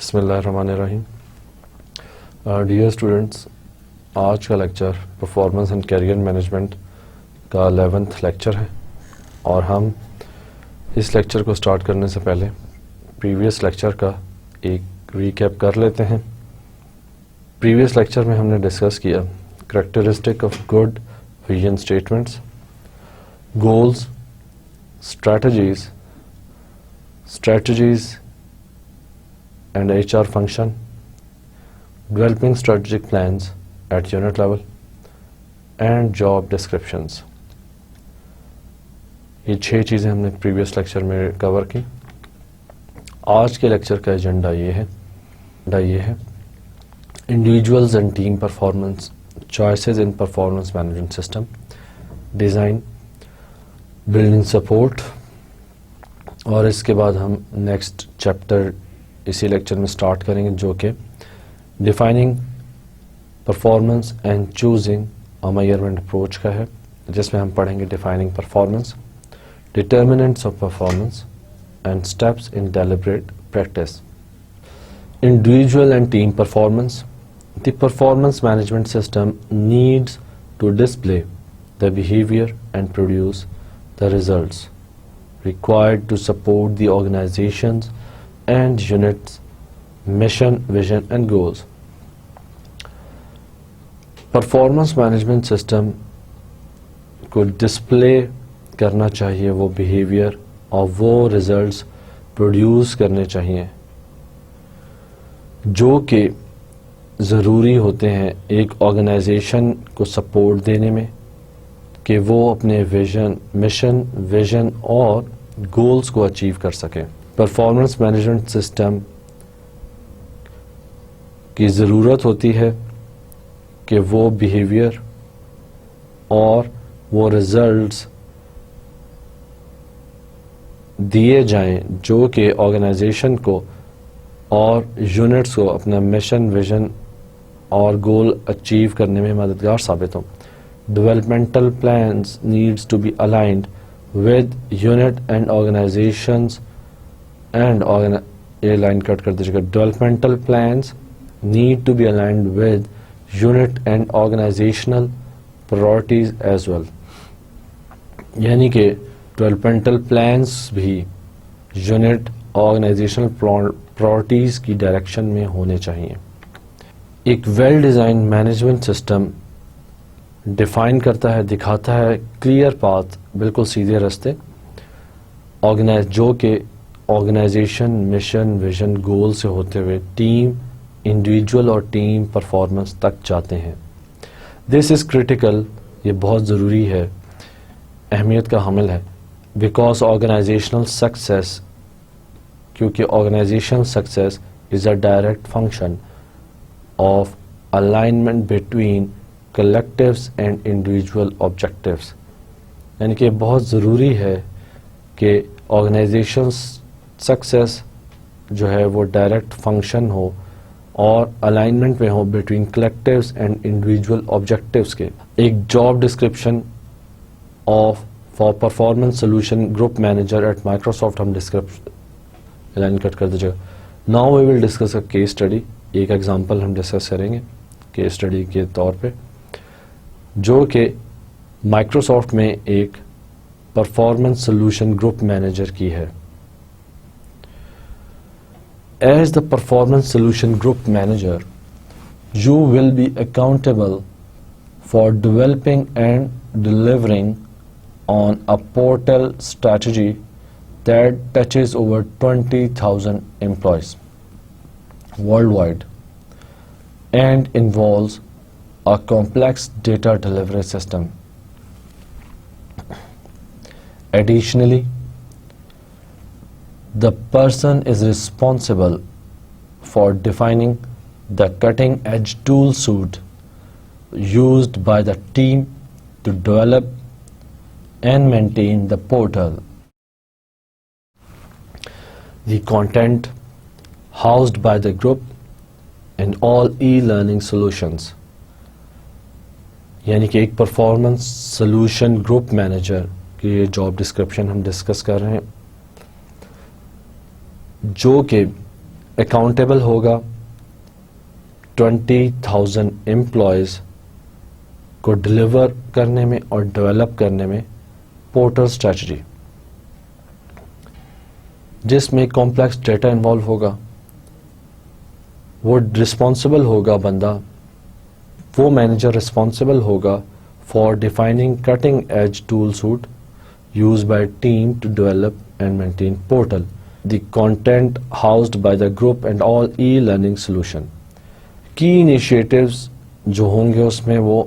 बिस्मिल्लाहिर्रहमानिर्रहीम। Dear students, आज का lecture performance and career management का 11th लेक्चर है और हम इस लेक्चर को स्टार्ट करने से पहले प्रीवियस लेक्चर का एक रीकैप कर लेते हैं। प्रीवियस लेक्चर में हमने डिस्कस किया characteristic of good vision statements, goals, strategies and HR function, developing strategic plans at unit level and job descriptions। ये 6 चीज़ें हमने प्रीवियस लेक्चर में कवर की। आज के लेक्चर का एजेंडा ये है individuals and team performance, choices in performance management system, design, building support, और इसके बाद हम नेक्स्ट चैप्टर इसी लेक्चर में स्टार्ट करेंगे जो कि defining performance and choosing a measurement approach का है, जिसमें हम पढ़ेंगे defining performance, determinants of performance and steps in deliberate practice. Individual and team performance, the performance management system needs to display the behaviour and produce the results required to support the organizations and units mission, vision and goals। Performance management system को display करना चाहिए वो behaviour और वो results produce करने चाहिए जो कि ज़रूरी होते हैं एक ऑर्गेनाइजेशन को सपोर्ट देने में कि वो अपने मिशन, विजन और गोल्स को अचीव कर सकें। परफॉर्मेंस मैनेजमेंट सिस्टम की ज़रूरत होती है कि वो बिहेवियर और वो रिजल्ट्स दिए जाएं जो कि ऑर्गेनाइजेशन को और यूनिट्स को अपना मिशन, विजन और गोल अचीव करने में मददगार साबित हों। Developmental plans needs to be aligned with unit and organizations and Developmental plans need to be aligned with unit and organizational priorities as well। यानी कि developmental plans भी unit organizational priorities की direction में होने चाहिए। एक well design management system define करता है, दिखाता है क्लियर पाथ, बिल्कुल सीधे रास्ते जो कि ऑर्गेनाइजेशन मिशन, विजन, गोल से होते हुए टीम, इंडिविजुअल और टीम परफॉर्मेंस तक जाते हैं। दिस इज़ क्रिटिकल, ये बहुत ज़रूरी है, अहमियत का हामिल है, बिकॉज ऑर्गेनाइजेशनल सक्सेस, क्योंकि organisational success is a direct function of alignment between collectives and individual objectives. यानी कि बहुत ज़रूरी है कि ऑर्गेनाइजेशन सक्सेस जो है वो डायरेक्ट फंक्शन हो और अलाइनमेंट में हो between collectives and individual objectives के। एक job description for performance solution group manager at Microsoft हम डिस्क्रिप्शन लाइन कट कर दीजिएगा। Now we will discuss a case study. एक एग्जांपल हम डिस्कस करेंगे केस स्टडी के तौर पे, जो कि माइक्रोसॉफ्ट में एक परफॉर्मेंस सोल्यूशन ग्रुप मैनेजर की है। As the performance solution group manager, you will be accountable for developing and delivering on a portal strategy that touches over 20,000 employees worldwide and involves a complex data delivery system. Additionally, the person is responsible for defining the cutting-edge tool suite used by the team to develop and maintain the portal. The content housed by the group and all e-learning solutions। यानी कि एक performance solution group manager की ये job description हम discuss कर रहे हैं, जो कि अकाउंटेबल होगा 20,000 एम्प्लॉयज़ को डिलीवर करने में और डेवलप करने में पोर्टल स्ट्रेटजी, जिसमें कॉम्प्लेक्स डेटा इन्वॉल्व होगा। वो रिस्पॉन्सिबल होगा बंदा, वो मैनेजर रिस्पॉन्सिबल होगा for defining cutting edge tool suit used by team to develop and maintain portal, the content housed by the group and all e-learning solution. Key initiatives जो होंगे उसमें वो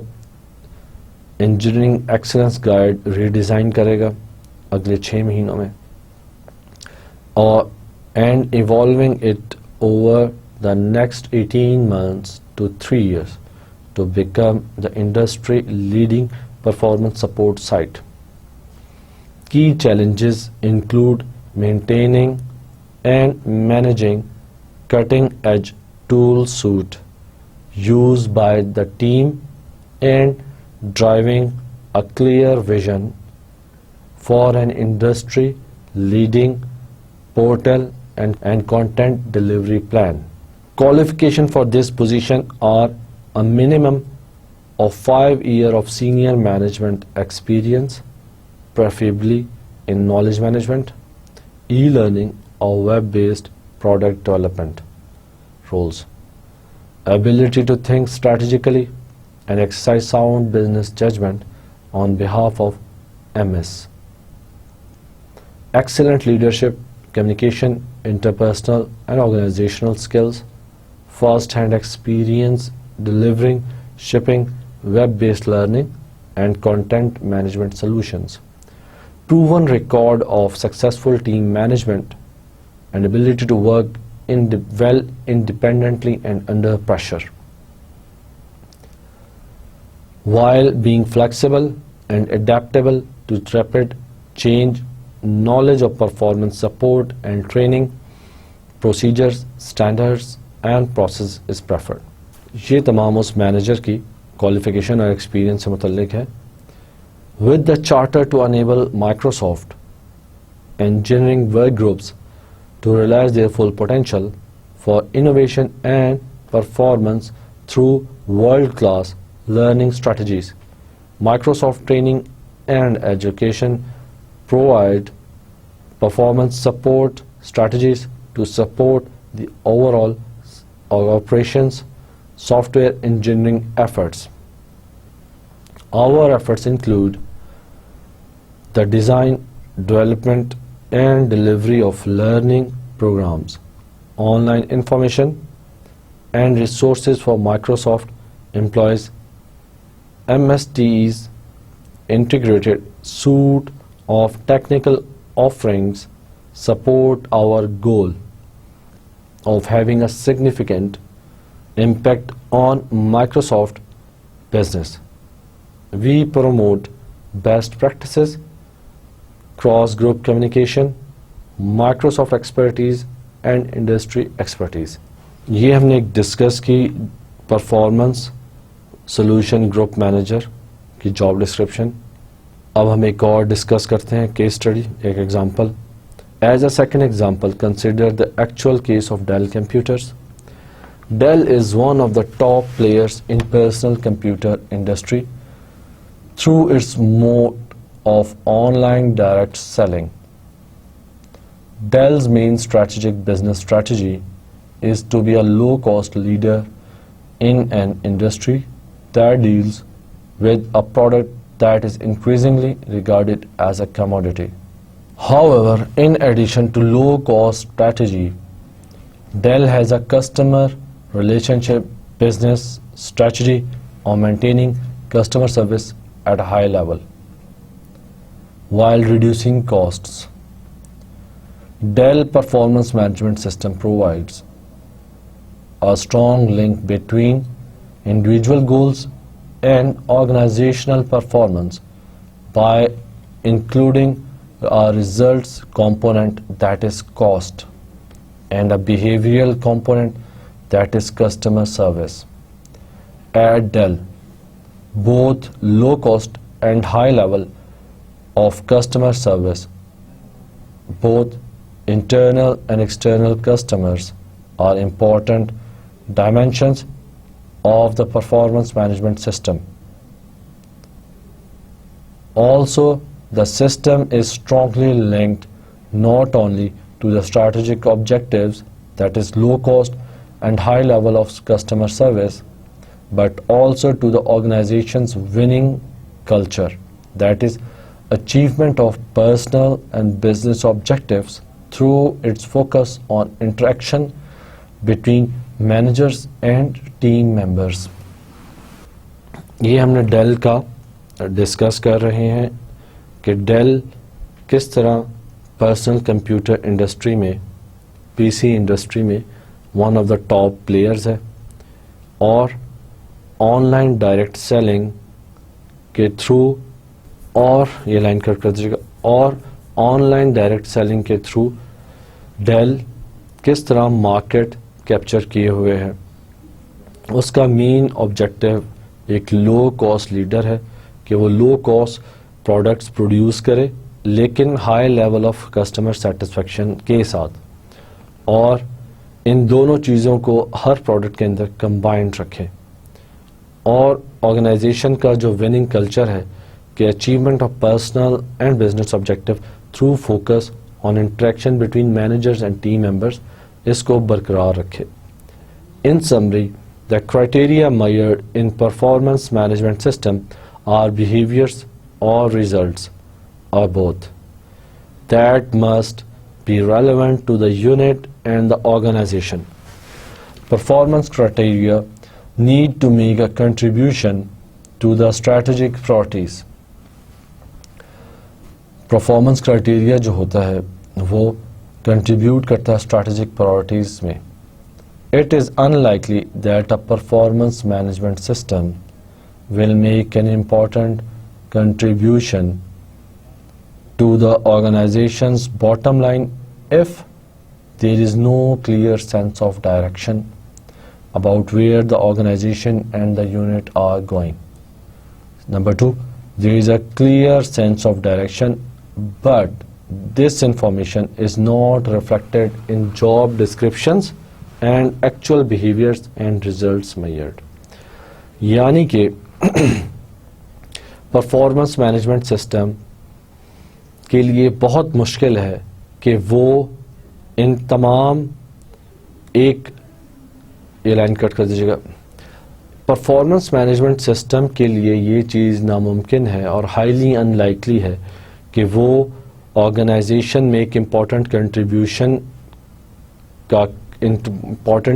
इंजीनियरिंग एक्सीलेंस गाइड रीडिज़ाइन करेगा अगले 6 महीनों में, और and evolving it over the next 18 months to 3 years to become the industry leading performance support site. Key challenges include maintaining and managing cutting-edge tool suite used by the team and driving a clear vision for an industry-leading portal and content delivery plan. Qualification for this position are a minimum of 5 years of senior management experience, preferably in knowledge management, e-learning or web-based product development roles. Ability to think strategically and exercise sound business judgment on behalf of MS. Excellent leadership, communication, interpersonal and organizational skills, first-hand experience delivering, shipping, web-based learning and content management solutions. Proven record of successful team management and ability to work well independently and under pressure, while being flexible and adaptable to rapid change, knowledge of performance support and training procedures, standards and process is preferred. ये तमाम उस manager की qualification और experience से मुतल्लिक है। With the charter to enable Microsoft engineering work groups to realize their full potential for innovation and performance through world-class learning strategies, Microsoft Training and Education provide performance support strategies to support the overall operations software engineering efforts. Our efforts include the design, development and delivery of learning programs, online information and resources for Microsoft employees, MSTE's integrated suite of technical offerings support our goal of having a significant impact on Microsoft business. We promote best practices, cross-group communication, Microsoft expertise and industry expertise. ये हमने एक discuss की performance solution group manager की job description. अब हम एक और discuss करते हैं केस स्टडी, एक example. As a second example, consider the actual case of Dell computers. Dell is one of the top players in personal computer industry through its mode of online direct selling. Dell's main strategic business strategy is to be a low-cost leader in an industry that deals with a product that is increasingly regarded as a commodity. However, in addition to low-cost strategy, Dell has a customer relationship business strategy on maintaining customer service at a high level while reducing costs. Dell Performance Management System provides a strong link between individual goals and organizational performance by including a results component that is cost and a behavioral component that is customer service. At Dell, both low cost and high level of customer service, both internal and external customers are important dimensions of the performance management system. Also, the system is strongly linked not only to the strategic objectives, that is low cost and high level of customer service, but also to the organization's winning culture, that is achievement of personal and business objectives through its focus on interaction between managers and team members. ये हमने del का discuss कर रहे हैं कि del किस तरह personal computer industry में, पीसी इंडस्ट्री में one of the top players है और ऑनलाइन डायरेक्ट सेलिंग के थ्रू, और ये लाइन कट कर दीजिएगा, और ऑनलाइन डायरेक्ट सेलिंग के थ्रू डेल किस तरह मार्केट कैप्चर किए हुए है। उसका मेन ऑब्जेक्टिव एक लो कॉस्ट लीडर है कि वो लो कॉस्ट प्रोडक्ट्स प्रोड्यूस करे लेकिन high level of customer satisfaction के साथ, और इन दोनों चीज़ों को हर प्रोडक्ट के अंदर कंबाइंड रखें। और ऑर्गेनाइजेशन का जो विनिंग कल्चर है कि achievement of personal and business objective through focus on interaction between managers and team members, इसको बरकरार रखे। इन summary, the criteria measured in performance management system are behaviors or results or both that must be relevant to the unit and the organization. Performance criteria need to make a contribution to the strategic priorities. Performance criteria जो होता है वो contribute करता है strategic priorities में। It is unlikely that a performance management system will make an important contribution to the organization's bottom line if there is no clear sense of direction about where the organization and the unit are going. Number two, there is a clear sense of direction, but this information is not reflected in job descriptions and actual behaviors and results measured. यानी कि performance management system के लिए बहुत मुश्किल है कि वो इन तमाम, एक ये लाइन कट कर दीजिएगा, परफॉर्मेंस मैनेजमेंट सिस्टम के लिए ये चीज़ नामुमकिन है और हाईली अनलाइकली है कि वो ऑर्गेनाइजेशन में एक इम्पॉर्टेंट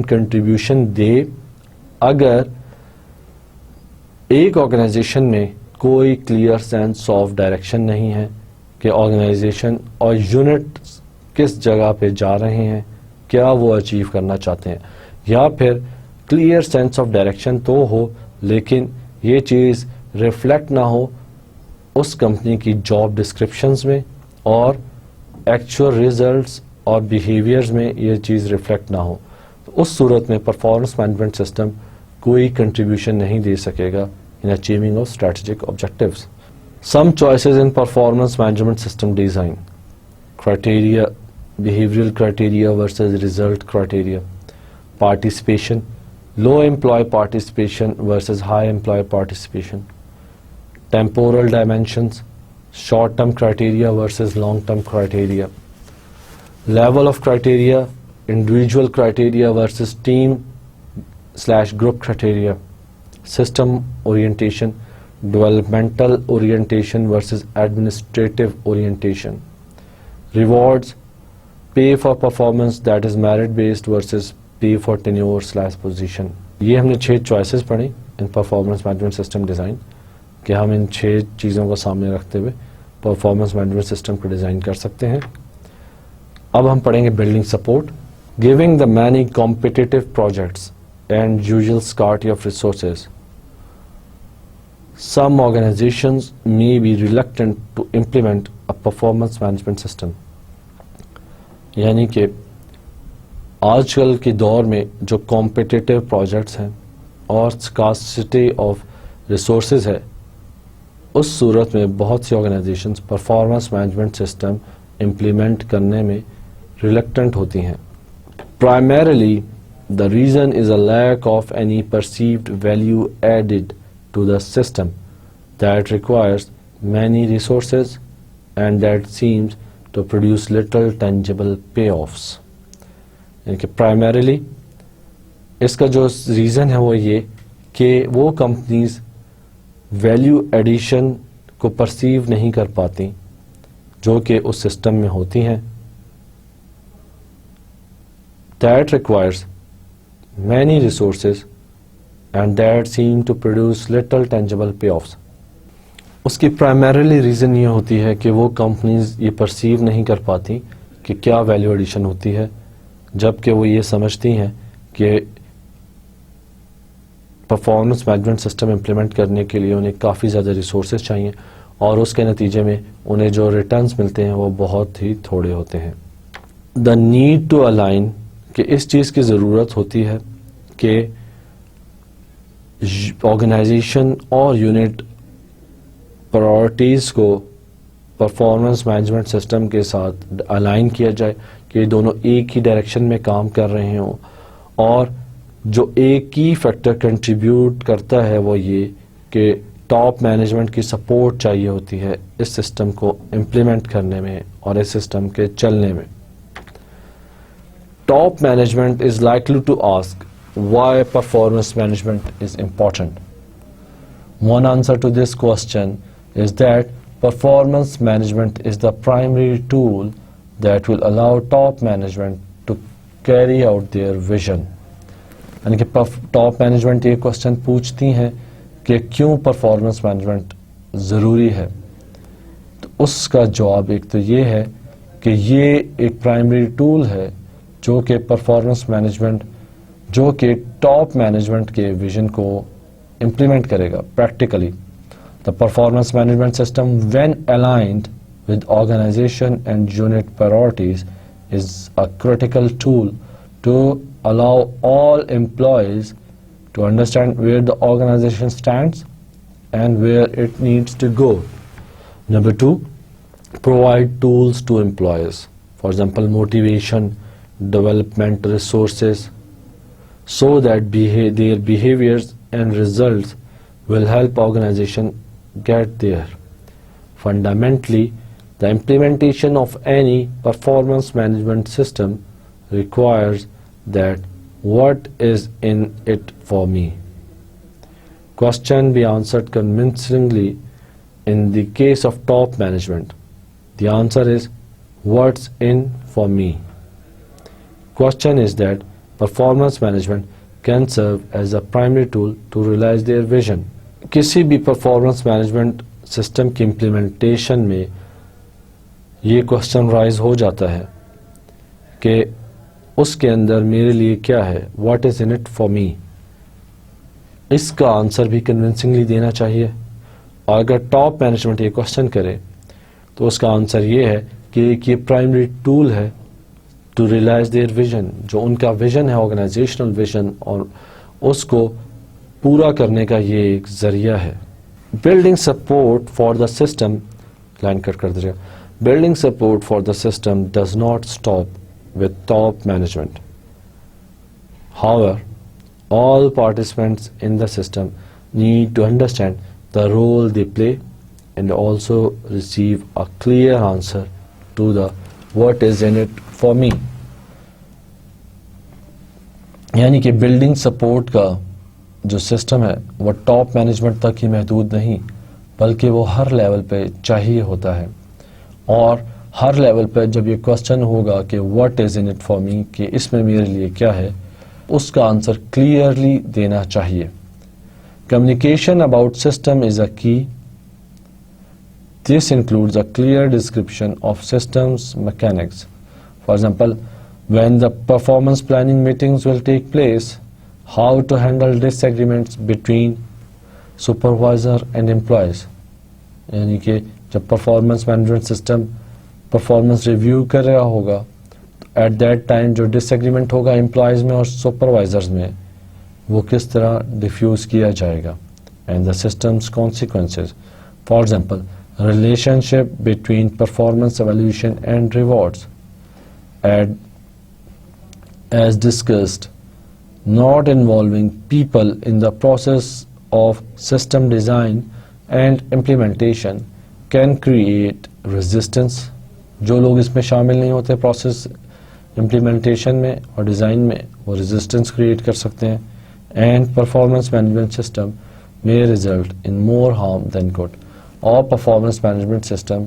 कंट्रीब्यूशन दे अगर एक ऑर्गेनाइजेशन में कोई क्लियर सेंस ऑफ डायरेक्शन नहीं है कि ऑर्गेनाइजेशन और यूनिट किस जगह पे जा रहे हैं, क्या वो अचीव करना चाहते हैं, या फिर क्लियर सेंस ऑफ डायरेक्शन तो हो लेकिन ये चीज़ रिफ्लेक्ट ना हो उस कंपनी की जॉब डिस्क्रिप्शंस में और एक्चुअल रिजल्ट्स और बिहेवियर्स में ये चीज़ रिफ्लेक्ट ना हो, तो उस सूरत में परफॉर्मेंस मैनेजमेंट सिस्टम कोई कंट्रीब्यूशन नहीं दे सकेगा in achieving of strategic objectives. Some choices in performance management system design: criteria, behavioral criteria versus result criteria; participation, low employee participation versus high employee participation; temporal dimensions, short-term criteria versus long-term criteria; level of criteria, individual criteria versus team/group criteria; system orientation, developmental orientation versus administrative orientation; rewards, pay for performance, that is merit based versus pay for tenure/position. ये हमने 6 choices पढ़ी in performance management system design कि हम इन 6 चीज़ों को सामने रखते हुए परफॉर्मेंस मैनेजमेंट सिस्टम को डिज़ाइन कर सकते हैं. अब हम पढ़ेंगे building support. Giving the many competitive projects and usual scarcity of resources, some organizations may be reluctant to implement a performance management system. यानी कि आजकल के दौर में जो कॉम्पिटिटिव प्रोजेक्ट्स हैं और स्कार्सिटी ऑफ रिसोर्सेज है, उस सूरत में बहुत सी organisations performance management system implement करने में रिलक्टेंट होती हैं. Primarily, the reason is a lack of any perceived value added to the system that requires many resources and that seems to produce little tangible payoffs. यानी कि primarily इसका जो reason है वो ये कि वो कंपनीज वैल्यू एडिशन को परसीव नहीं कर पाती जो कि उस सिस्टम में होती हैं. That requires many resources and that seem to produce little tangible payoffs. उसकी प्राइमरीली रीज़न ये होती है कि वो कंपनीज ये परसीव नहीं कर पाती कि क्या वैल्यू एडिशन होती है, जबकि वो ये समझती हैं कि परफॉर्मेंस मैनेजमेंट सिस्टम इम्प्लीमेंट करने के लिए उन्हें काफ़ी ज़्यादा रिसोर्सेज चाहिए और उसके नतीजे में उन्हें जो रिटर्न्स मिलते हैं वो बहुत ही थोड़े होते हैं. द नीड टू अलाइन कि इस चीज़ की ज़रूरत होती है कि ऑर्गेनाइजेशन और यूनिट प्रायोरिटीज़ को परफॉर्मेंस मैनेजमेंट सिस्टम के साथ अलाइन किया जाए कि दोनों एक ही डायरेक्शन में काम कर रहे हों और जो एक ही फैक्टर कंट्रीब्यूट करता है वो ये कि टॉप मैनेजमेंट की सपोर्ट चाहिए होती है इस सिस्टम को इम्प्लीमेंट करने में और इस सिस्टम के चलने में. Top management is likely to ask why performance management is important. One answer to this question is that performance management is the primary tool that will allow top management to carry out their vision. यानी कि top management ये question पूछती हैं कि क्यों performance management ज़रूरी है, तो उसका जवाब एक तो ये है कि ये एक प्राइमरी टूल है जो कि परफॉर्मेंस मैनेजमेंट जो कि टॉप मैनेजमेंट के विजन को इम्प्लीमेंट करेगा practically. The performance management system when aligned with organisation and unit priorities is a critical tool to allow all employees to understand where the organization stands and where it needs to go. Number 2, provide tools to employees. For example, motivation, development resources, so that their behaviors and results will help organization get there. Fundamentally, the implementation of any performance management system requires that what is in it for me question be answered convincingly. In the case of top management, the answer is what's in for me. Question is that performance management can serve as a primary tool to realize their vision. किसी भी performance management system की implementation में ये question rise हो जाता है कि उसके अंदर मेरे लिए क्या है, what is in it for me. इसका आंसर भी कन्विंसिंगली देना चाहिए और अगर टॉप मैनेजमेंट ये क्वेश्चन करे तो उसका आंसर ये है कि ये प्राइमरी टूल है टू रियलाइज देयर विजन, जो उनका विजन है ऑर्गेनाइजेशनल विजन और उसको पूरा करने का ये एक जरिया है. Building support for the system, line cut कर दीजिएगा. Building support for the system does not stop with top management. However, all participants in the system need to understand the role they play and also receive a clear answer to the what is in it for me. यानी कि building support का जो system है वो top management तक ही महदूद नहीं बल्कि वो हर लेवल पे चाहिए होता है और हर लेवल पर जब ये क्वेश्चन होगा कि what is in it for me, कि इसमें मेरे लिए क्या है, उसका आंसर क्लियरली देना चाहिए. Communication about system is a key. This includes a clear description of systems mechanics. For example, when the performance planning meetings will take place, how to handle disagreements between supervisor and employees. यानी कि जब performance management system performance review कर रहा होगा तो at that time जो disagreement होगा employees में और सुपरवाइजर्स में वो किस तरह डिफ्यूज़ किया जाएगा and the systems consequences. For example, relationship between performance evolution and rewards. as discussed, not involving people in the process of system design and implementation can create resistance. जो लोग इसमें शामिल नहीं होते प्रोसेस इम्प्लीमेंटेशन में और डिज़ाइन में, वो रेजिस्टेंस क्रिएट कर सकते हैं. And performance management system may result in more harm than good. और परफॉर्मेंस मैनेजमेंट सिस्टम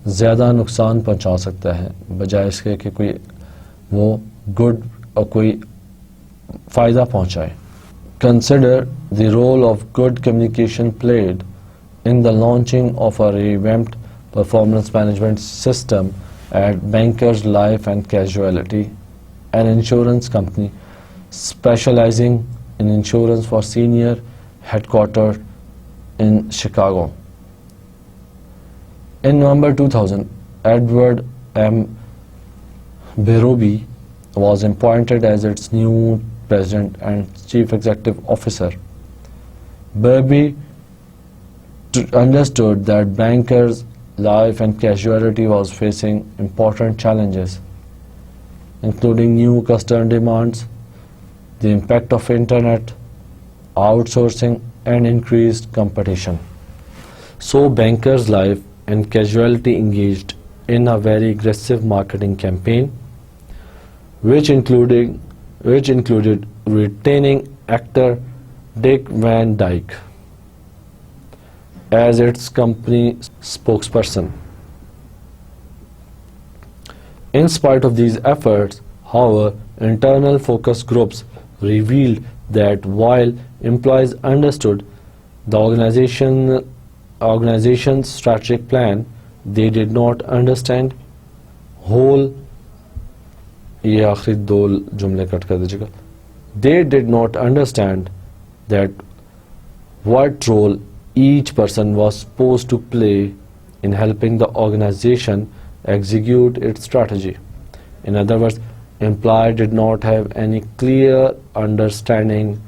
ज़्यादा नुकसान पहुंचा सकता है बजाय इसके कि कोई वो गुड और कोई फ़ायदा पहुंचाए. Consider the role of good communication played in the launching of a revamped performance management system at Bankers Life and Casualty, an insurance company specializing in insurance for senior headquartered in Chicago. In November 2000, Edward M. Berobi was appointed as its new president and chief executive officer. Berobi understood that Bankers Life and Casualty was facing important challenges, including new customer demands, the impact of internet, outsourcing, and increased competition. So Bankers Life and Casualty engaged in a very aggressive marketing campaign, which included retaining actor Dick Van Dyke as its company spokesperson. In spite of these efforts, however, internal focus groups revealed that while employees understood the organization's strategic plan, they did not understand They did not understand that what role each person was supposed to play in helping the organization execute its strategy. In other words, employees did not have any clear understanding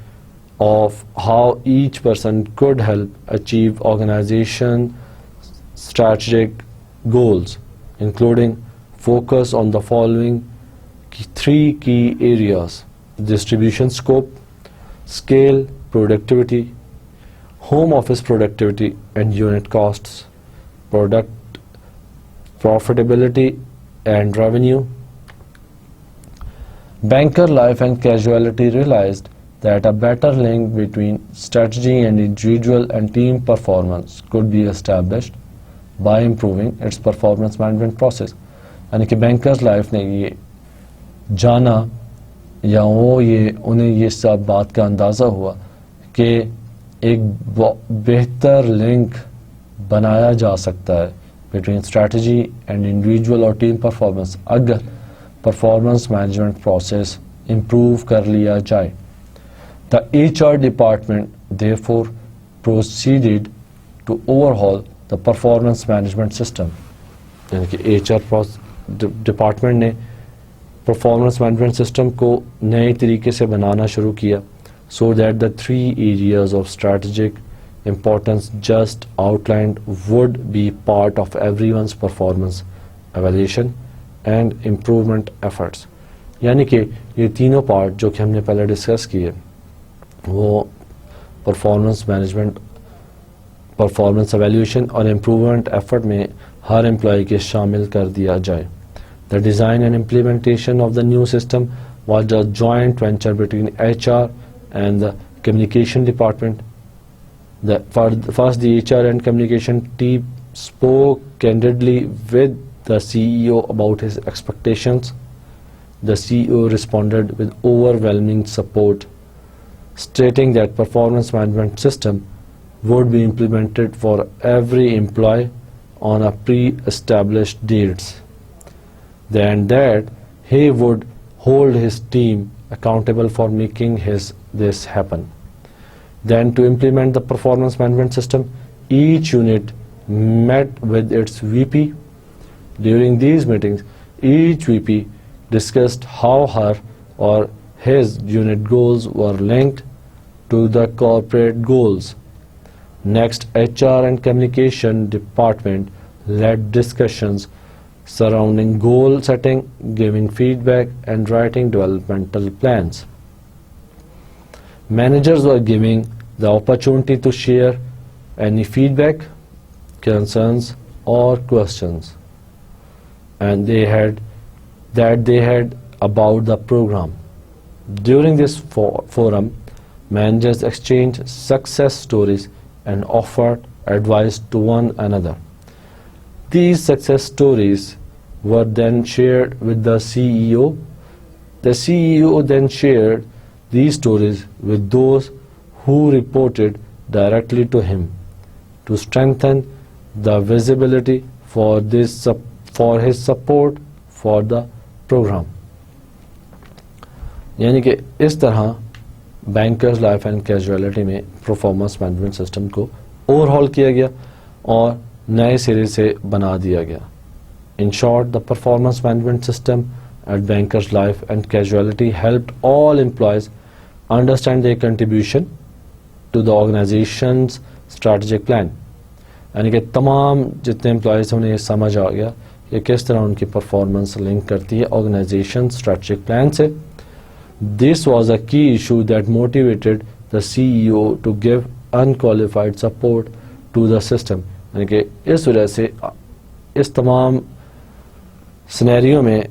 of how each person could help achieve organization strategic goals, including focus on the following three key areas: distribution scope, scale, productivity, home office productivity and unit costs, product profitability and revenue. Banker Life and Casualty realized that a better link between strategy and individual and team performance could be established by improving its performance management process. यानी कि Bankers Life ने ये जाना या उन्हें ये सब बात का अंदाज़ा हुआ कि एक बेहतर लिंक बनाया जा सकता है बिटवीन स्ट्रैटेजी एंड इंडिविजुअल और टीम परफॉर्मेंस अगर परफॉर्मेंस मैनेजमेंट प्रोसेस इम्प्रूव कर लिया जाए. The HR department therefore proceeded to overhaul the performance management system. यानी कि HR डिपार्टमेंट ने परफॉर्मेंस मैनेजमेंट सिस्टम को नए तरीके से बनाना शुरू किया, so that the three areas of strategic importance just outlined would be part of everyone's performance evaluation and improvement efforts. यानी कि ये तीनों पार्ट जो कि हमने पहले डिस्कस किए वो परफॉर्मेंस मैनेजमेंट, परफॉर्मेंस एवेल्यूशन और इम्प्रूवमेंट एफर्ट में हर एम्प्लॉय के शामिल कर दिया जाए. The design and implementation of the new system was a joint venture between HR and the communication department. First, the HR and communication team spoke candidly with the CEO about his expectations. The CEO responded with overwhelming support, stating that performance management system would be implemented for every employee on a pre-established dates. Then that he would hold his team accountable for making this happen. Then to implement the performance management system, each unit met with its VP. During these meetings, each VP discussed how her or his unit goals were linked to the corporate goals. Next, HR and communication department led discussions surrounding goal setting, giving feedback, and writing developmental plans. Managers were given the opportunity to share any feedback, concerns, or questions, and they had about the program. During this forum, managers exchanged success stories and offered advice to one another. These success stories were then shared with the CEO. The CEO then shared these stories with those who reported directly to him to strengthen the visibility for his support for the program. यानी कि इस तरह bankers life and casualty में performance management system को overhaul किया गया और नए सिरे से बना दिया गया. In short, the performance management system at Bankers Life and Casualty helped all employees understand their contribution to the organization's strategic plan. यानी कि तमाम जितने एम्प्लॉयज़ उन्हें ये समझ आ गया कि किस तरह उनकी परफॉर्मेंस लिंक करती है ऑर्गेनाइजेशन स्ट्रेटजिक प्लान से. This was a key issue that motivated the CEO to give unqualified support to the system. यानी कि इस वजह से इस तमाम सिनेरियो में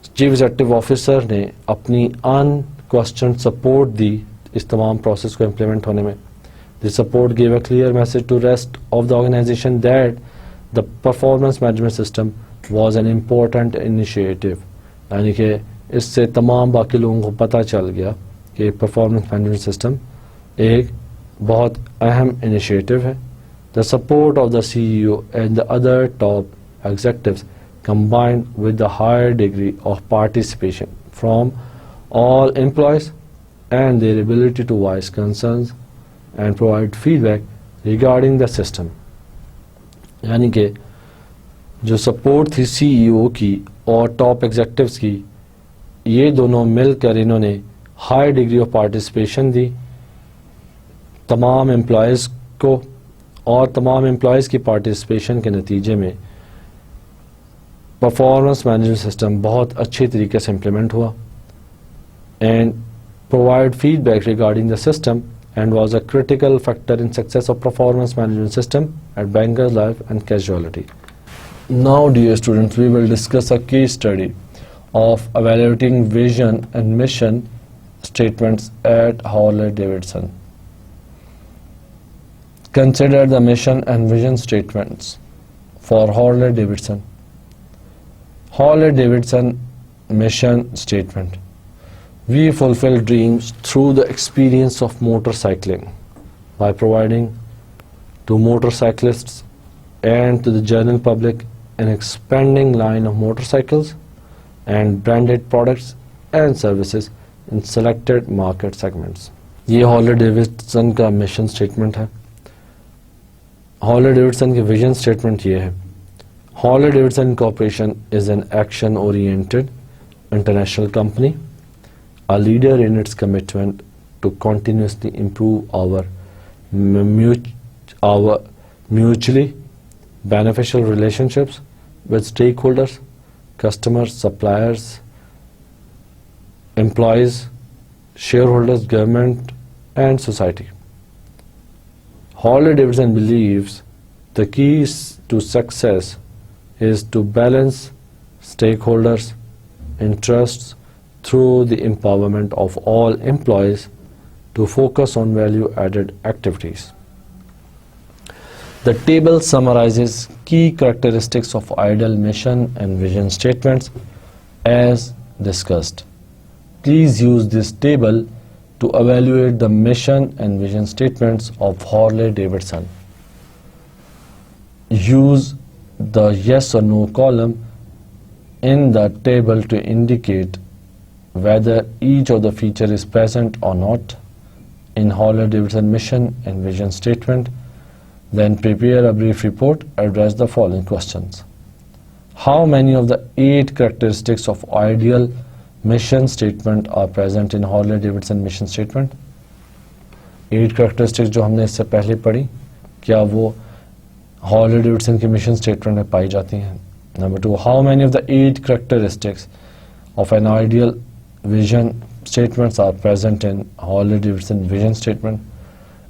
चीफ एग्जीक्यूटिव ऑफिसर ने अपनी अनक्वेश्चन सपोर्ट दी इस तमाम प्रोसेस को इम्प्लीमेंट होने में. This support gave a clear message to rest of the organization that the performance management system was an important initiative. यानी कि इससे तमाम बाकी लोगों को पता चल गया कि परफॉर्मेंस मैनेजमेंट सिस्टम एक बहुत अहम इनिशिएटिव है. The support of the CEO and the other top executives combined with the higher degree of participation from all employees and their ability to voice concerns and provide feedback regarding the system. यानी कि जो support थी CEO की और top एग्जेक्टिव्स की, ये दोनों मिलकर इन्होंने हाई डिग्री ऑफ पार्टिसिपेशन दी तमाम एम्प्लॉयज़ को और तमाम एम्प्लॉयज़ की पार्टिसिपेशन के नतीजे में परफॉर्मेंस मैनेजमेंट सिस्टम बहुत अच्छी तरीके से इम्प्लीमेंट हुआ and provide feedback regarding the system and was a critical factor in success of performance management system at Bankers Life and Casualty. Now, dear students, we will discuss a case study of evaluating vision and mission statements at Harley-Davidson. Consider the mission and vision statements for Harley-Davidson. Harley-Davidson mission statement. We fulfill dreams through the experience of motorcycling by providing to motorcyclists and to the general public an expanding line of motorcycles and branded products and services in selected market segments. ये Harley-Davidson का mission statement है. Harley-Davidson की vision statement ये है. Harley-Davidson Corporation is an action-oriented international company, a leader in its commitment to continuously improve our mutually beneficial relationships with stakeholders, customers, suppliers, employees, shareholders, government, and society. Harley-Davidson believes the keys to success is to balance stakeholders' interests through the empowerment of all employees to focus on value-added activities. The table summarizes key characteristics of ideal mission and vision statements as discussed. Please use this table to evaluate the mission and vision statements of Harley-Davidson. Use the yes or no column in the table to indicate whether each of the feature is present or not in Harley-Davidson mission and vision statement. Then prepare a brief report. Address the following questions. How many of the 8 characteristics of ideal mission statement are present in Harley-Davidson mission statement? 8 characteristics जो हमने इससे पहले पढ़ी, क्या वो Harley-Davidson की mission statement में पाई जाती हैं? Number 2, how many of the 8 characteristics of an ideal vision statements are present in Harley-Davidson vision statement?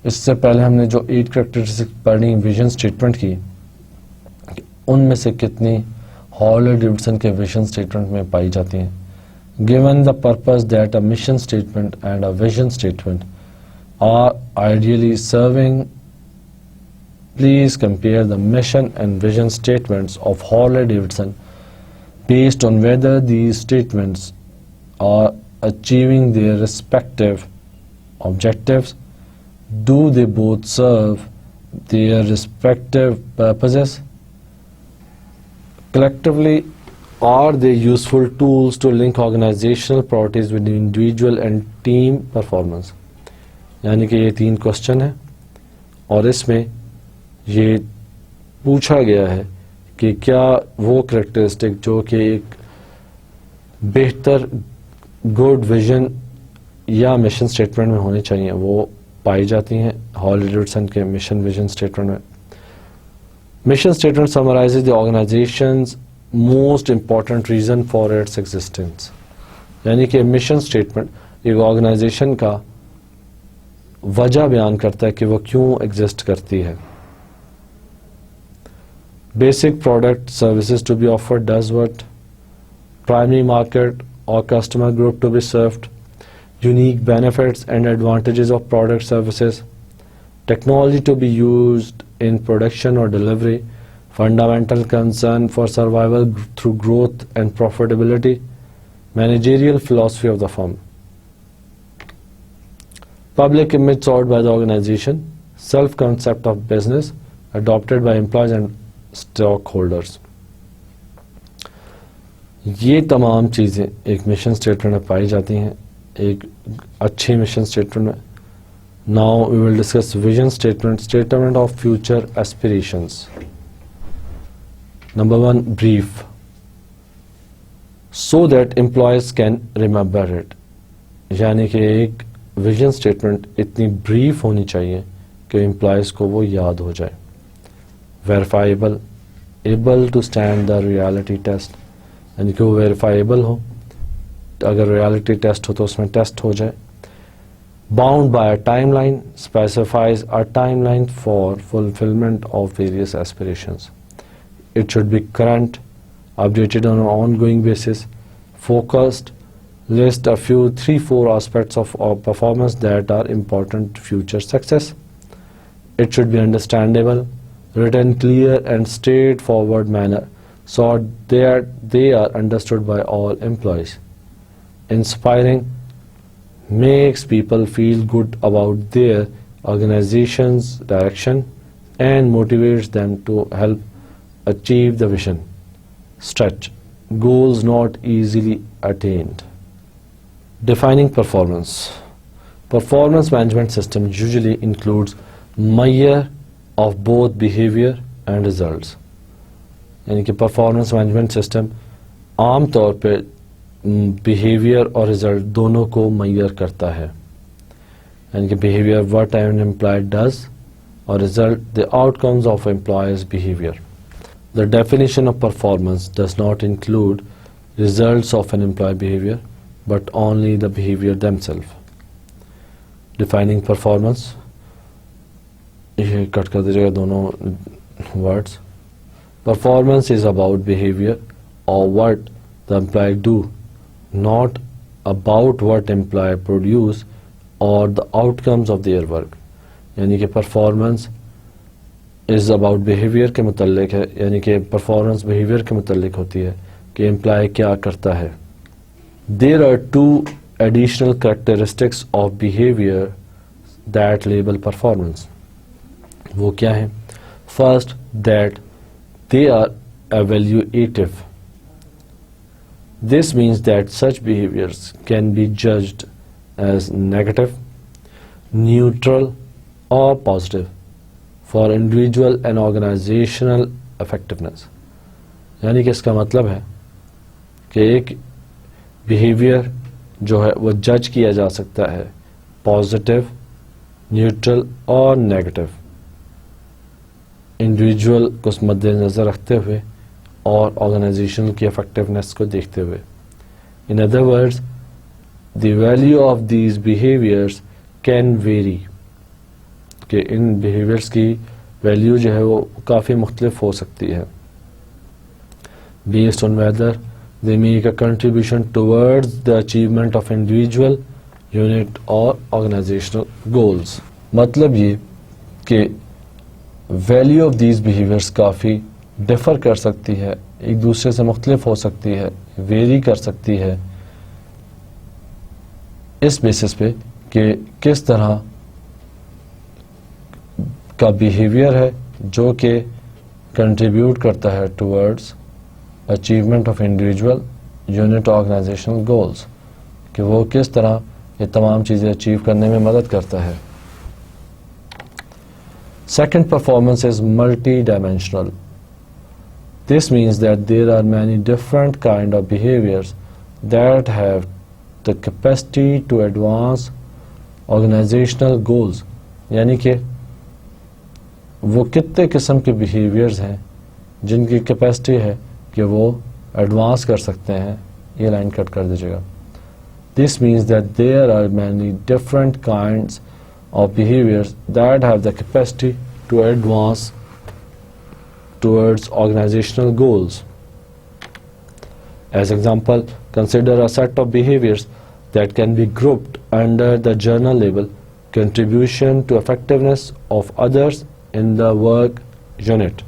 इससे पहले हमने जो 8 characteristics पढ़ी विजन स्टेटमेंट की, उनमें से कितनी Harley-Davidson के विजन स्टेटमेंट में पाई जाती हैं? Given the purpose that a mission statement and a vision statement are ideally serving, please compare the mission and vision statements of Harley-Davidson based on whether these statements are achieving their respective objectives. Do they both serve their respective purposes? Collectively, are they useful tools to link organizational priorities with individual and team performance? यानी कि ये 3 question है और इसमें ये पूछा गया है कि क्या वो कैरेक्टरिस्टिक जो कि एक बेहतर गुड विजन या मिशन स्टेटमेंट में होनी चाहिए वो पाई जाती हैं Harley-Davidson के मिशन विजन स्टेटमेंट में. Mission statement summarises the organisation's most important reason for its existence. यानी कि मिशन स्टेटमेंट एक ऑर्गेनाइजेशन का वजह बयान करता है कि वो क्यों एग्जिस्ट करती है. Basic product services to be offered does what? Primary market or customer group to be served, unique benefits and advantages of product services, technology to be used in production or delivery, fundamental concern for survival through growth and profitability, managerial philosophy of the firm. Public image sought by the organization, self-concept of business adopted by employees and stock holders. ये तमाम चीज़ें एक mission statement में पाई जाती हैं एक अच्छे mission statement में. Now we will discuss vision statement, statement of future aspirations. Number 1, brief, so that employees can remember it. यानी कि एक विजन स्टेटमेंट इतनी ब्रीफ होनी चाहिए कि एम्प्लॉयज को वो याद हो जाए. Verifiable, able to stand the reality test. यानी कि वो वेरीफाइबल हो, अगर रियलिटी टेस्ट हो तो उसमें टेस्ट हो जाए. Bound by a timeline, specifies a timeline for fulfilment of various aspirations. It should be current, updated on an ongoing basis, focused, list a few 3-4 aspects of performance that are important to future success. It should be understandable, written clear and straightforward manner so that they are understood by all employees. Inspiring, makes people feel good about their organization's direction and motivates them to help achieve the vision. Stretch, goals not easily attained. Defining performance. Performance management system usually includes measure of both behavior and results. यानी कि performance management system आम तौर पे behaviour और result दोनों को major करता है. यानी कि behaviour what an employee does और result the outcomes of employees behaviour. The definition of performance does not include results of an employee behaviour but only the behavior themselves. Defining performance, ये cut कर दीजिएगा दोनों words. Performance is about behavior or what the employee do, not about what employee produce or the outcomes of their work. यानी कि performance is about behavior के मुतल्लिक है, यानी कि performance behavior के मुतल्लिक होती है कि employee क्या करता है. There are 2 additional characteristics of behavior that label performance. वो क्या है? First, that they are evaluative. This means that such behaviors can be judged as negative, neutral, or positive for individual and organizational effectiveness. यानी कि इसका मतलब है कि एक बिहेवियर जो है वो जज किया जा सकता है पॉजिटिव, न्यूट्रल और नेगेटिव, इंडिविजुअल को मद्देनज़र रखते हुए और ऑर्गेनाइजेशन की इफेक्टिवनेस को देखते हुए. In other words, the value of these behaviours can very, कि इन बिहेवियर्स की वैल्यू जो है वो काफ़ी मुख्तलिफ हो सकती है, based on whether they make a contribution towards the achievement of individual, unit और ऑर्गेनाइजेशनल गोल्स. मतलब ये कि वैल्यू ऑफ दीज बिहेवियर्स काफ़ी डिफ़र कर सकती है, एक दूसरे से मुख्तलिफ हो सकती है, वेरी कर सकती है, इस बेसिस पे कि किस तरह का बिहेवियर है जो कि कंट्रीब्यूट करता है towards achievement of individual, unit, organisational goals, कि वो किस तरह ये तमाम चीज़ें अचीव करने में मदद करता है. Second, performance is multi-dimensional. This means that there are many different kind of behaviors that have the capacity to advance organizational goals. यानी कि वो कितने किस्म के behaviors हैं जिनकी capacity है कि वो advance कर सकते हैं. ये लाइन कट कर दीजिएगा. This means that there are many different kinds of behaviors that have the capacity to advance towards organizational goals. As example, consider a set of behaviors that can be grouped under the journal label contribution to effectiveness of others in the work unit.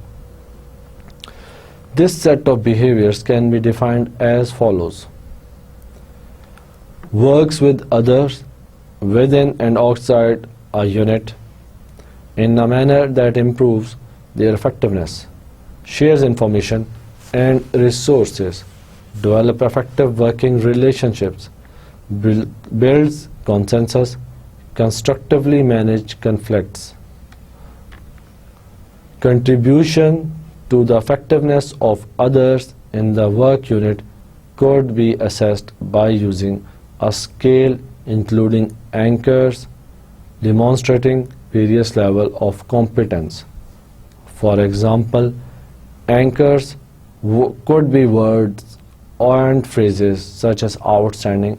This set of behaviors can be defined as follows: works with others within and outside a unit in a manner that improves their effectiveness, shares information and resources, develop effective working relationships, builds consensus, constructively manage conflicts. Contribution to the effectiveness of others in the work unit could be assessed by using a scale including anchors demonstrating various level of competence. For example, anchors could be words and phrases such as outstanding,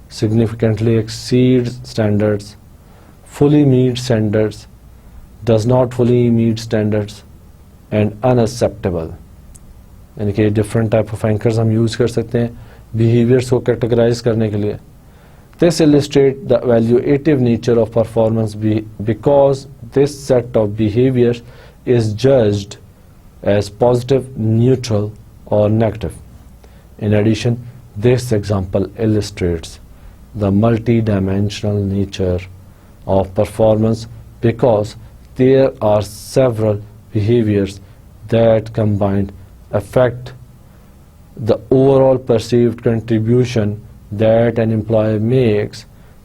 significantly exceeds standards, fully meets standards, does not fully meet standards and unacceptable. यानी कि different type of anchors हम use कर सकते हैं behaviors को categorize करने के लिए. This illustrates the evaluative nature of performance because this set of behaviors is judged as positive, neutral or negative. In addition, this example illustrates the multi-dimensional nature of performance because there are several behaviors that combined affect the overall perceived contribution that an employee makes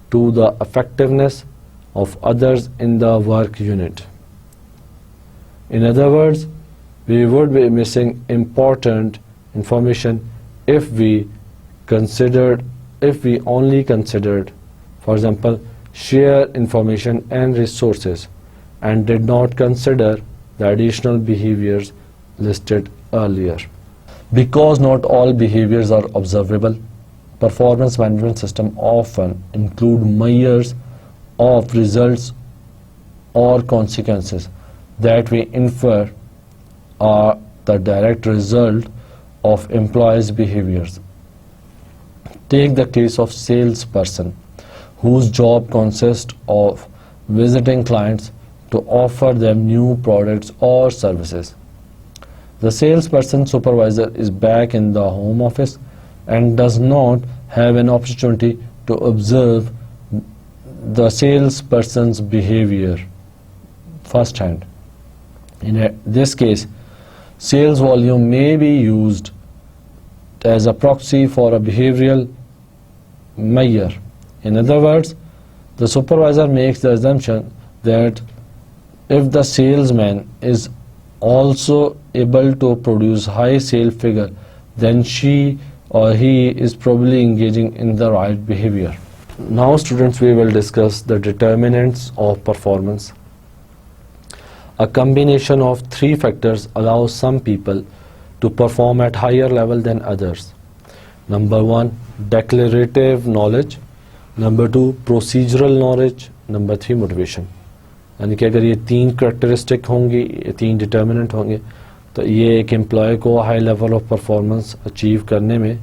to the effectiveness of others in the work unit. In other words, we would be missing important information if we only considered, for example, share information and resources and did not consider the additional behaviors listed earlier. Because not all behaviors are observable, performance management system often include measures of results or consequences that we infer are the direct result of employees' behaviors. Take the case of salesperson whose job consists of visiting clients to offer them new products or services. The salesperson supervisor is back in the home office and does not have an opportunity to observe the salesperson's behavior firsthand. In this case, sales volume may be used as a proxy for a behavioral measure. In other words, the supervisor makes the assumption that if the salesman is also able to produce high sales figure, then she or he is probably engaging in the right behavior. Now students, we will discuss the determinants of performance. A combination of three factors allows some people to perform at higher level than others. Number 1, declarative knowledge. Number 2, procedural knowledge. Number 3, motivation. यानी कि अगर ये 3 characteristic होंगी, ये 3 determinant होंगे, तो ये एक एम्प्लॉय को high level of performance achieve करने में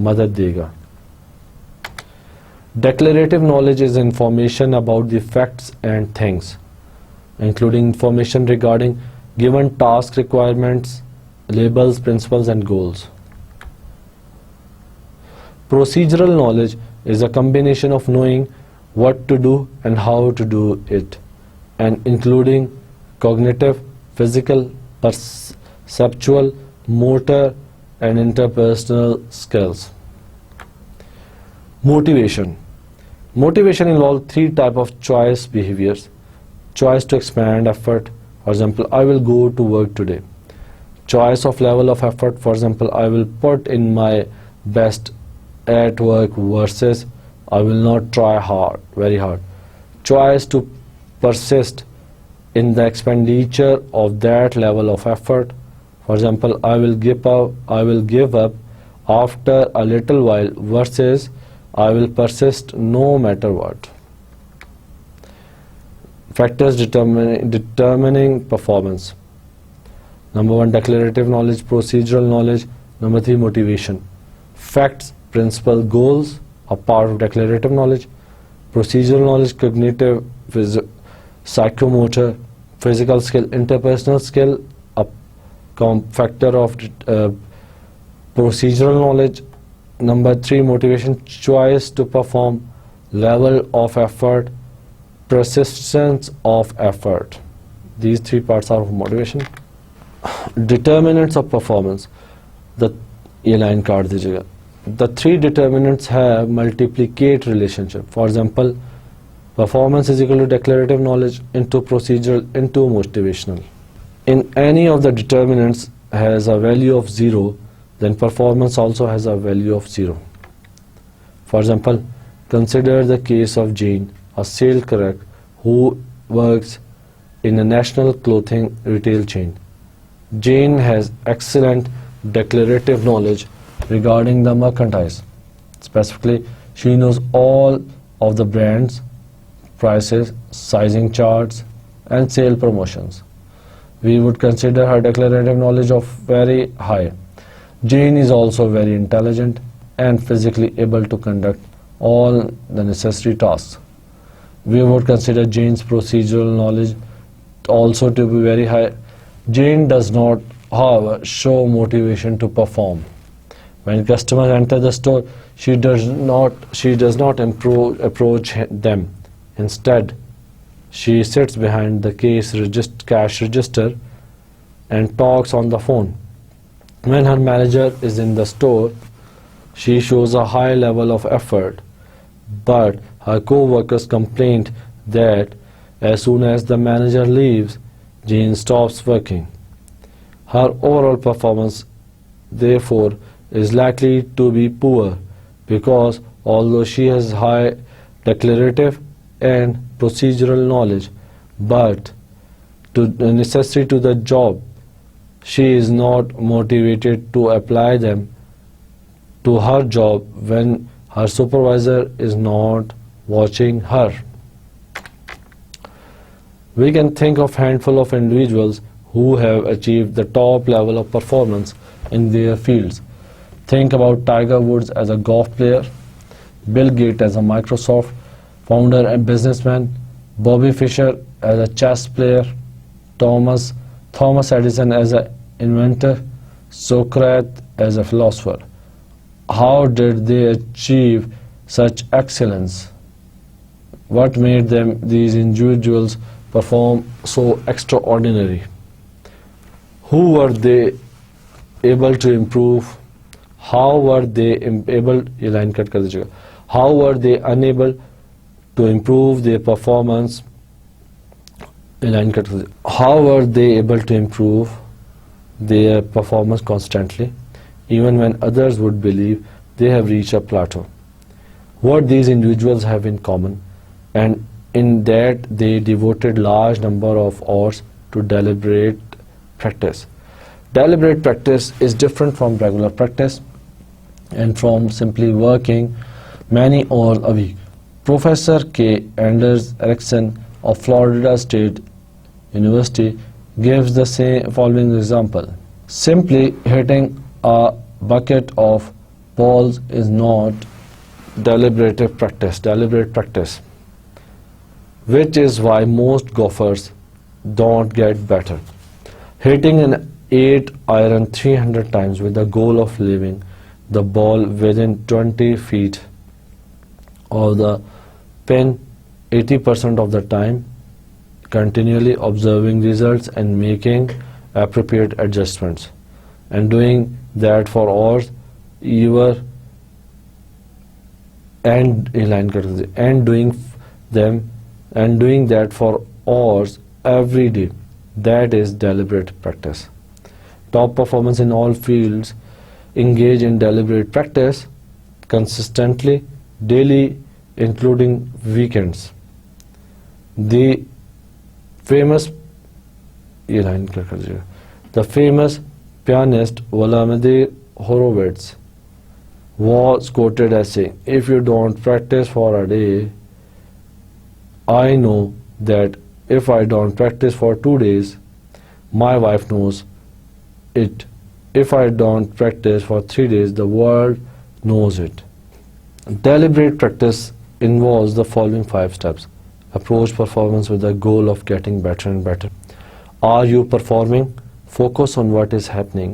मदद देगा. Declarative knowledge is information about the facts and things, including information regarding given task requirements, labels, principles, and goals. Procedural knowledge is a combination of knowing what to do and how to do it, and including cognitive, physical, perceptual, motor, and interpersonal skills. Motivation. Motivation involves 3 types of choice behaviors. Choice to expand effort, for example, I will go to work today. Choice of level of effort, for example, I will put in my best at work versus I will not try very hard. Choice to persist in the expenditure of that level of effort, for example, I will give up after a little while versus I will persist no matter what. Factors determining performance. Number 1, declarative knowledge, procedural knowledge. Number 3, motivation. Facts, principle, goals are part of declarative knowledge. Procedural knowledge, cognitive, psychomotor, physical skill, interpersonal skill, a factor of procedural knowledge. Number 3, motivation, choice to perform, level of effort, persistence of effort. These 3 parts are of motivation. Determinants of performance. ये line काट दीजिएगा. The 3 determinants have multiplicate relationship. For example, performance is equal to declarative knowledge into procedural into motivational. In any of the determinants has a value of 0, then performance also has a value of 0. For example, consider the case of Jane, a sales clerk who works in a national clothing retail chain. Jane has excellent declarative knowledge regarding the merchandise. Specifically, she knows all of the brands, prices, sizing charts, and sale promotions. We would consider her declarative knowledge of very high. Jane is also very intelligent and physically able to conduct all the necessary tasks. We would consider Jane's procedural knowledge also to be very high. Jane does not, however, show motivation to perform. When customers enter the store, she does not approach them. Instead, she sits behind the cash register and talks on the phone. When her manager is in the store, she shows a high level of effort, but her co-workers complained that as soon as the manager leaves, Jane stops working. Her overall performance, therefore, is likely to be poor because although she has high declarative and procedural knowledge, but necessary to the job, she is not motivated to apply them to her job when her supervisor is not watching her. We can think of a handful of individuals who have achieved the top level of performance in their fields. Think about Tiger Woods as a golf player, Bill Gates as a Microsoft founder and businessman, Bobby Fischer as a chess player, Thomas Edison as an inventor, Socrates as a philosopher. How did they achieve such excellence? What made these individuals perform so extraordinary? Who were they able to improve? How were they unable to improve their performance? How were they able to improve their performance constantly, even when others would believe they have reached a plateau? What these individuals have in common, and in that they devoted large number of hours to deliberate practice. Deliberate practice is different from regular practice and from simply working many hours a week. Professor K. Anders Ericsson of Florida State University gives the following example. Simply hitting a bucket of balls is not deliberate practice, which is why most golfers don't get better. Hitting an 8-iron 300 times with the goal of leaving the ball within 20 feet of the pin 80% of the time, continually observing results and making appropriate adjustments, and doing that for hours doing that for hours every day. That is deliberate practice. Top performers in all fields engage in deliberate practice consistently, daily, including weekends. The famous pianist Vladimir Horowitz was quoted as saying, "If you don't practice for a day, I know that if I don't practice for 2 days, my wife knows it. If I don't practice for 3 days, the world knows it." Deliberate practice involves the following 5 steps. Approach performance with the goal of getting better and better. Are you performing? Focus on what is happening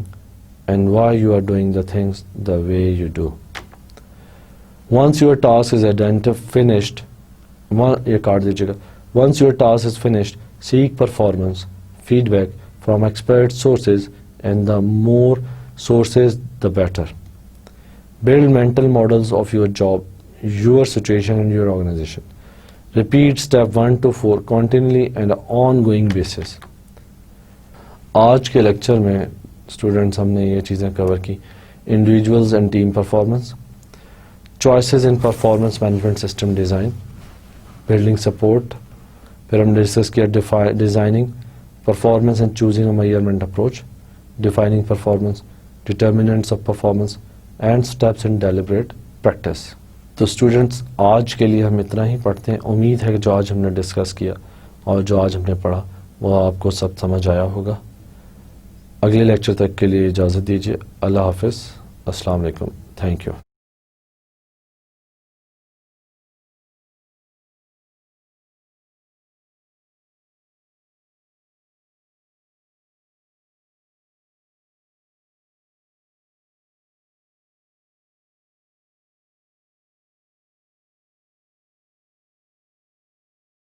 and why you are doing the things the way you do. Once your task is finished, seek performance feedback from expert sources, and the more sources, the better. Build mental models of your job, your situation, and your organization. Repeat step 1 to 4 continually and ongoing basis. आज के lecture में students हमने ये चीज़ें cover की. Individuals and team performance, choices in performance management system design, building support, फिर हमने discuss किया designing performance and choosing a measurement approach, defining performance, determinants of performance and steps in deliberate practice. तो students आज के लिए हम इतना ही पढ़ते हैं. उम्मीद है कि जो आज हमने डिस्कस किया और जो आज हमने पढ़ा वो आपको सब समझ आया होगा. अगले लेक्चर तक के लिए इजाज़त दीजिए. अल्लाह हाफिज़. अस्सलाम वालेकुम. Thank you.